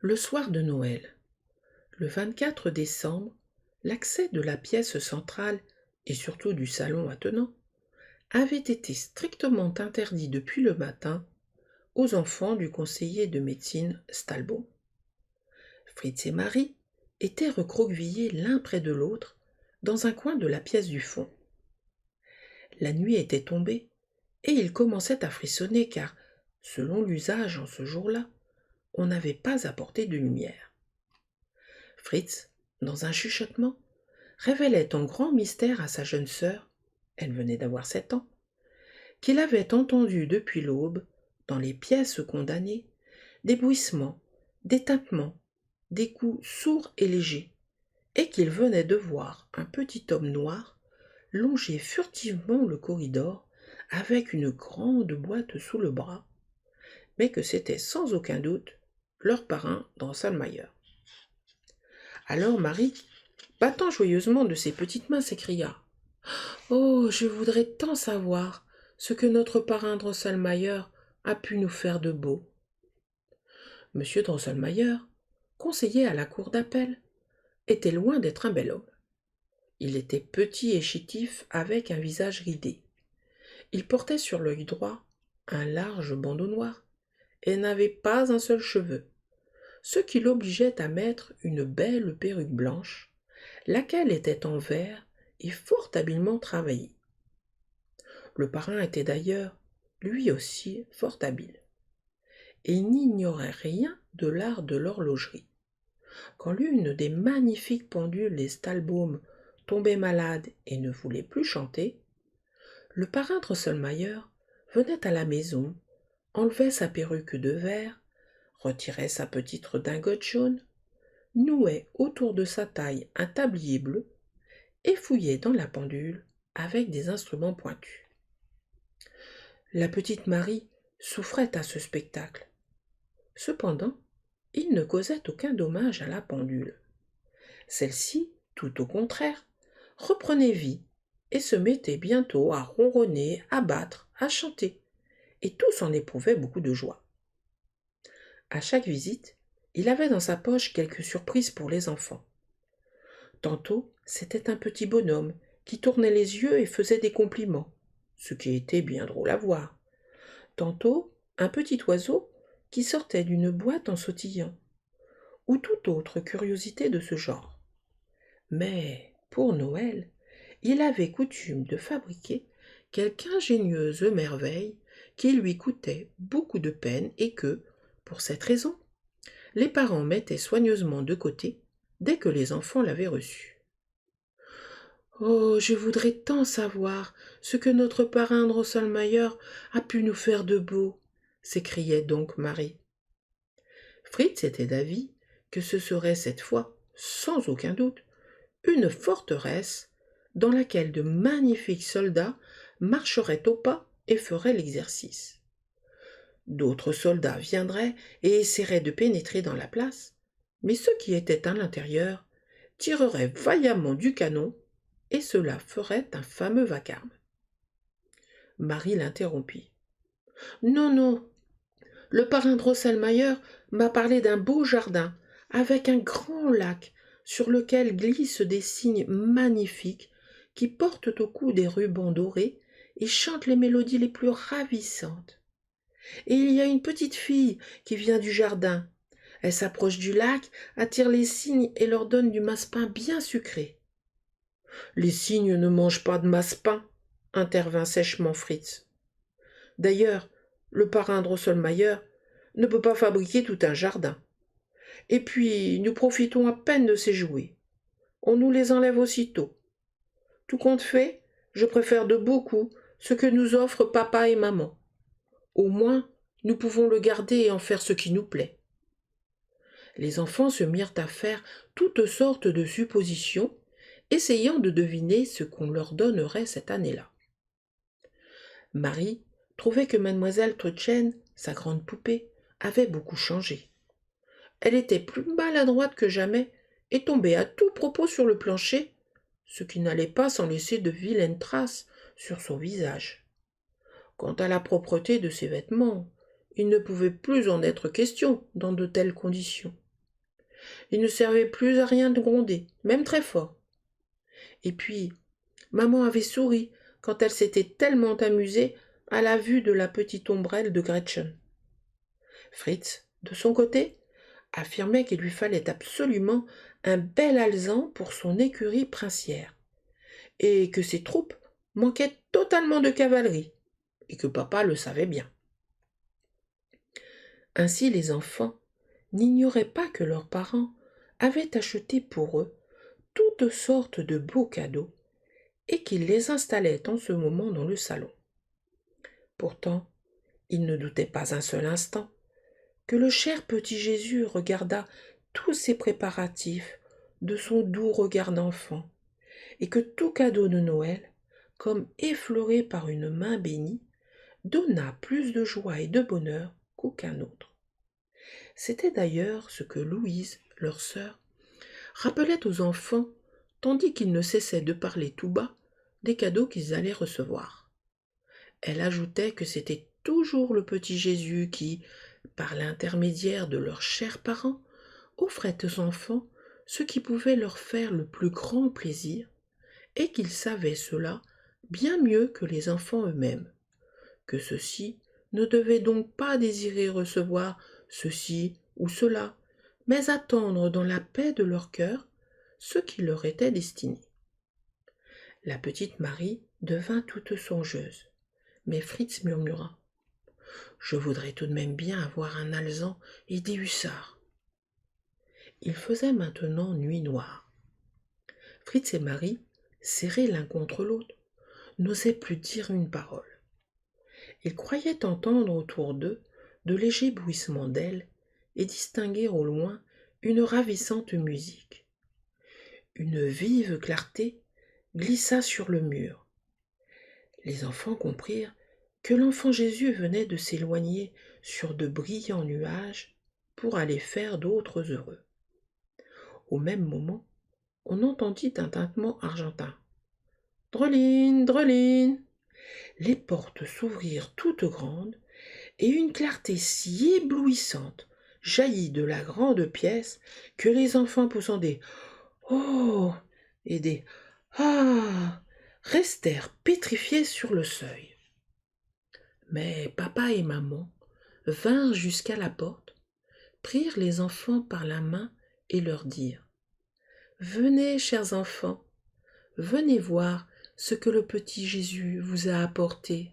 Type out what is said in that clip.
Le soir de Noël, le 24 décembre, l'accès de la pièce centrale, et surtout du salon attenant, avait été strictement interdit depuis le matin aux enfants du conseiller de médecine Stalbaum. Fritz et Marie étaient recroquevillés l'un près de l'autre dans un coin de la pièce du fond. La nuit était tombée et ils commençaient à frissonner car, selon l'usage en ce jour-là, on n'avait pas apporté de lumière. Fritz, dans un chuchotement, révélait en grand mystère à sa jeune sœur, elle venait d'avoir 7 ans, qu'il avait entendu depuis l'aube, dans les pièces condamnées, des bruissements, des tintements, des coups sourds et légers, et qu'il venait de voir un petit homme noir longer furtivement le corridor avec une grande boîte sous le bras, mais que c'était sans aucun doute leur parrain Drosselmayer. Alors Marie, battant joyeusement de ses petites mains, s'écria « Oh, je voudrais tant savoir ce que notre parrain Drosselmayer a pu nous faire de beau. » Monsieur Drosselmayer, conseiller à la cour d'appel, était loin d'être un bel homme. Il était petit et chétif avec un visage ridé. Il portait sur l'œil droit un large bandeau noir et n'avait pas un seul cheveu, ce qui l'obligeait à mettre une belle perruque blanche, laquelle était en verre et fort habilement travaillée. Le parrain était d'ailleurs, lui aussi, fort habile, et il n'ignorait rien de l'art de l'horlogerie. Quand l'une des magnifiques pendules des Stalbaum tombait malade et ne voulait plus chanter, le parrain Drosselmayer venait à la maison, enlevait sa perruque de verre, retirait sa petite redingote jaune, nouait autour de sa taille un tablier bleu et fouillait dans la pendule avec des instruments pointus. La petite Marie souffrait à ce spectacle. Cependant, il ne causait aucun dommage à la pendule. Celle-ci, tout au contraire, reprenait vie et se mettait bientôt à ronronner, à battre, à chanter, et tous en éprouvaient beaucoup de joie. À chaque visite, il avait dans sa poche quelques surprises pour les enfants. Tantôt, c'était un petit bonhomme qui tournait les yeux et faisait des compliments, ce qui était bien drôle à voir. Tantôt, un petit oiseau qui sortait d'une boîte en sautillant, ou toute autre curiosité de ce genre. Mais, pour Noël, il avait coutume de fabriquer quelque ingénieuse merveille qui lui coûtait beaucoup de peine et que, pour cette raison, les parents mettaient soigneusement de côté dès que les enfants l'avaient reçu. « Oh, je voudrais tant savoir ce que notre parrain Drosselmayer a pu nous faire de beau !» s'écriait donc Marie. Fritz était d'avis que ce serait cette fois, sans aucun doute, une forteresse dans laquelle de magnifiques soldats marcheraient au pas et feraient l'exercice. D'autres soldats viendraient et essaieraient de pénétrer dans la place, mais ceux qui étaient à l'intérieur tireraient vaillamment du canon et cela ferait un fameux vacarme. Marie l'interrompit. « Non, non, le parrain Drosselmayer m'a parlé d'un beau jardin avec un grand lac sur lequel glissent des cygnes magnifiques qui portent au cou des rubans dorés et chantent les mélodies les plus ravissantes. Et il y a une petite fille qui vient du jardin. Elle s'approche du lac, attire les cygnes et leur donne du massepain bien sucré. »« Les cygnes ne mangent pas de massepain, » intervint sèchement Fritz. « D'ailleurs, le parrain Drosselmayer ne peut pas fabriquer tout un jardin. Et puis, nous profitons à peine de ses jouets. On nous les enlève aussitôt. Tout compte fait, je préfère de beaucoup ce que nous offrent papa et maman. Au moins, nous pouvons le garder et en faire ce qui nous plaît. » Les enfants se mirent à faire toutes sortes de suppositions, essayant de deviner ce qu'on leur donnerait cette année-là. Marie trouvait que mademoiselle Trudchen, sa grande poupée, avait beaucoup changé. Elle était plus maladroite que jamais et tombait à tout propos sur le plancher, ce qui n'allait pas sans laisser de vilaines traces sur son visage. Quant à la propreté de ses vêtements, il ne pouvait plus en être question dans de telles conditions. Il ne servait plus à rien de gronder, même très fort. Et puis, maman avait souri quand elle s'était tellement amusée à la vue de la petite ombrelle de Gretchen. Fritz, de son côté, affirmait qu'il lui fallait absolument un bel alezan pour son écurie princière, et que ses troupes manquaient totalement de cavalerie, et que papa le savait bien. Ainsi les enfants n'ignoraient pas que leurs parents avaient acheté pour eux toutes sortes de beaux cadeaux, et qu'ils les installaient en ce moment dans le salon. Pourtant, ils ne doutaient pas un seul instant que le cher petit Jésus regarda tous ces préparatifs de son doux regard d'enfant, et que tout cadeau de Noël, comme effleuré par une main bénie, donna plus de joie et de bonheur qu'aucun autre. C'était d'ailleurs ce que Louise, leur sœur, rappelait aux enfants, tandis qu'ils ne cessaient de parler tout bas des cadeaux qu'ils allaient recevoir. Elle ajoutait que c'était toujours le petit Jésus qui, par l'intermédiaire de leurs chers parents, offrait aux enfants ce qui pouvait leur faire le plus grand plaisir, et qu'il savait cela bien mieux que les enfants eux-mêmes, que ceux-ci ne devaient donc pas désirer recevoir ceci ou cela, mais attendre dans la paix de leur cœur ce qui leur était destiné. La petite Marie devint toute songeuse, mais Fritz murmura: Je voudrais tout de même bien avoir un alezan et des hussards. Il faisait maintenant nuit noire. Fritz et Marie, serrés l'un contre l'autre, n'osaient plus dire une parole. Ils croyaient entendre autour d'eux de légers bruissements d'ailes et distinguer au loin une ravissante musique. Une vive clarté glissa sur le mur. Les enfants comprirent que l'enfant Jésus venait de s'éloigner sur de brillants nuages pour aller faire d'autres heureux. Au même moment, on entendit un tintement argentin. Dreline, dreline. Les portes s'ouvrirent toutes grandes, et une clarté si éblouissante jaillit de la grande pièce que les enfants poussant des Oh et des Ah restèrent pétrifiés sur le seuil. Mais papa et maman vinrent jusqu'à la porte, prirent les enfants par la main et leur dirent: Venez, chers enfants, venez voir ce que le petit Jésus vous a apporté.